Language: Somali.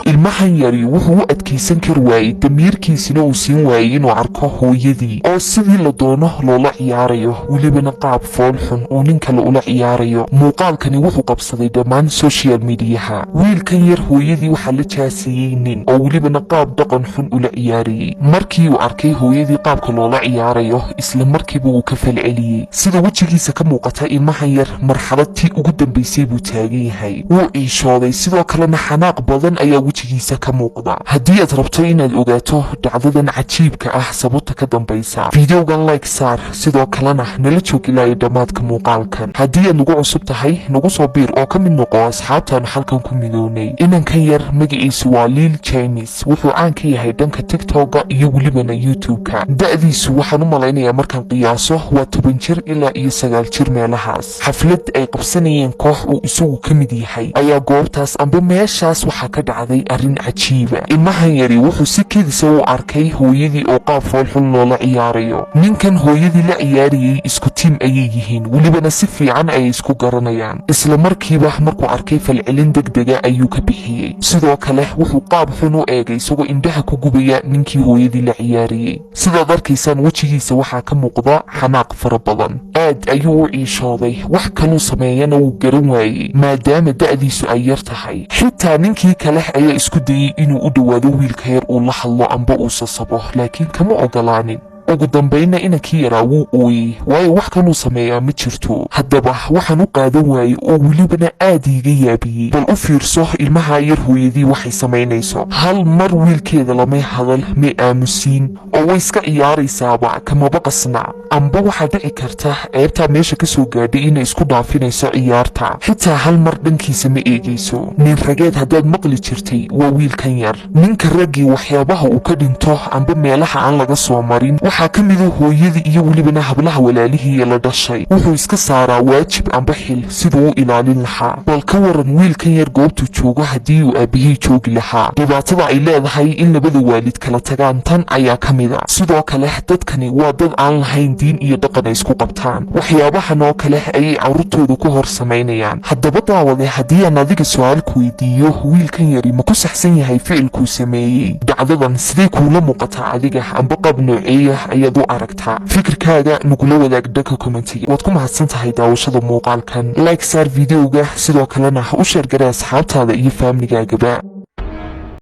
ilmahan yari wuxuu u adkaysan kar waayey damiirkiisina uu siin waayey inuu arko hooyadii oo sidii la doono loola ciyaarayo welibana qaab fool xun uu nin kale ula ciyaarayo muuqaalkani wuxuu qabsaday dhammaan social mediaha wiilkan yar hooyadii waxaa la jaasiyey nin oo welibana qaab dhaqan xun ula ciyaarayey markii uu arkay hooyadii qaabka loola ciyaarayo isla markiiba wuu ka falceliyey sida wejigiisa ka muuqata ilmahan yar marxaladtii ugu dambaysay buu taagan yahay wuu ciishooday sidoo kalena xanaaq badan ayaa wejigiisa ka muuqda haddii aad rabto inaad ogaato dhacdadan cajiibka ah sababta ka dambaysa fideogan like saar sidoo kalena nala joog ilaa dhammaadka muuqaalkan haddii aad nagu cusub tahay nagu soo biir oo ka mid noqo asxaabtaanu halkan ku midownay inankan yar magaciisu waa Lil James wuxuu caan ka yahay dhanka TikTok iyo welibana YouTube-ka da'diisu waxaan u malaynayaa markaan qiyaaso waa 10 jir ilaa iyo 9 jir meelahaas xaflad ay qabsanayeen koox uu isagu ka mid yahay ayaa goobtaas amba meeshaas waxaa ka dhacday arrin cajiiba ilmahan yari wuxuu si kedisa u arkay hooyadii oo qaab fool xun loola ciyaarayo ninkan hooyadii la ciyaarayay isku tiim ayay yihiin welibana si fiican ayay isku garanayaan isla markiiba markuu arkay falcelin degdega ayuu ka bixiyey sidoo kale wuxuu qaab xun u eegay isagoo indhaha ku gubaya ninkii hooyadii la ciyaarayay sidaad arkaysaan wejigiisa waxaa ka muuqda xanaaq fara badan aad ayuu u ciishooday wax kaluu sameeyana wuu garan waayey maadaama da'diisu ay yar tahay xitaa ninkii kale ayaa isku dayey inuu u dhowaado wiilka yar uu la hadlo amba uu sasabo laakiin kama ogolaanin ugu dambayna inankii yaraa wuu ooyey waayo wax kaluu sameeyaa ma jirto haddaba waxaan u qaadan waayey oo welibana aad iiga yaabiyey bal u fiirso ilmaha yar hooyadii waxay samaynayso hal mar wiilkeeda lamay hadal may aamusiin oo way iska ciyaaraysaaba kamaba qasna amba waxaa dhici karta ceebtaa meesha ka soo gaadhay inay isku dhaafinayso ciyaarta xitaa hal mar dhankiisa ma eegayso nin rageed haddaad maqli jirtay waa wiilkan yar ninka raggii waxyaabaha uu ka dhinto amba meelaha aan laga soo marin waxaa ka mida hooyadii iyo welibana hablaha walaalihii la dhashay wuxuu iska saaraa waajib amba xil siduu u ilaalin lahaa bal ka waran wiilkan yar goobtuu joogo haddii uu aabahii joogi lahaa dhibaatada ay leedahay in labada waalid kala tagaan tan ayaa ka mida sidoo kale dadkani waa dad aan lahayn diin iyo dhaqan ay isku qabtaan waxyaabahan oo kale ayay carruurtooda ku hor samaynayaan haddaba daawade haddii aan adiga su-aal ku weydiiyo wiilkan yari ma ku saxsan yahay ficilkuu sameeyey dhacdadan sidee kuula muuqataa adiga amba qaab nooceeya ayaad u aragtaa fikirkaaga nagula wadaag dhanka commentiga waad ku mahadsan tahay daawashada muuqaalkan like saar videoga sidoo kalena u sheer garee asxaabtaada iyo faamligaagaba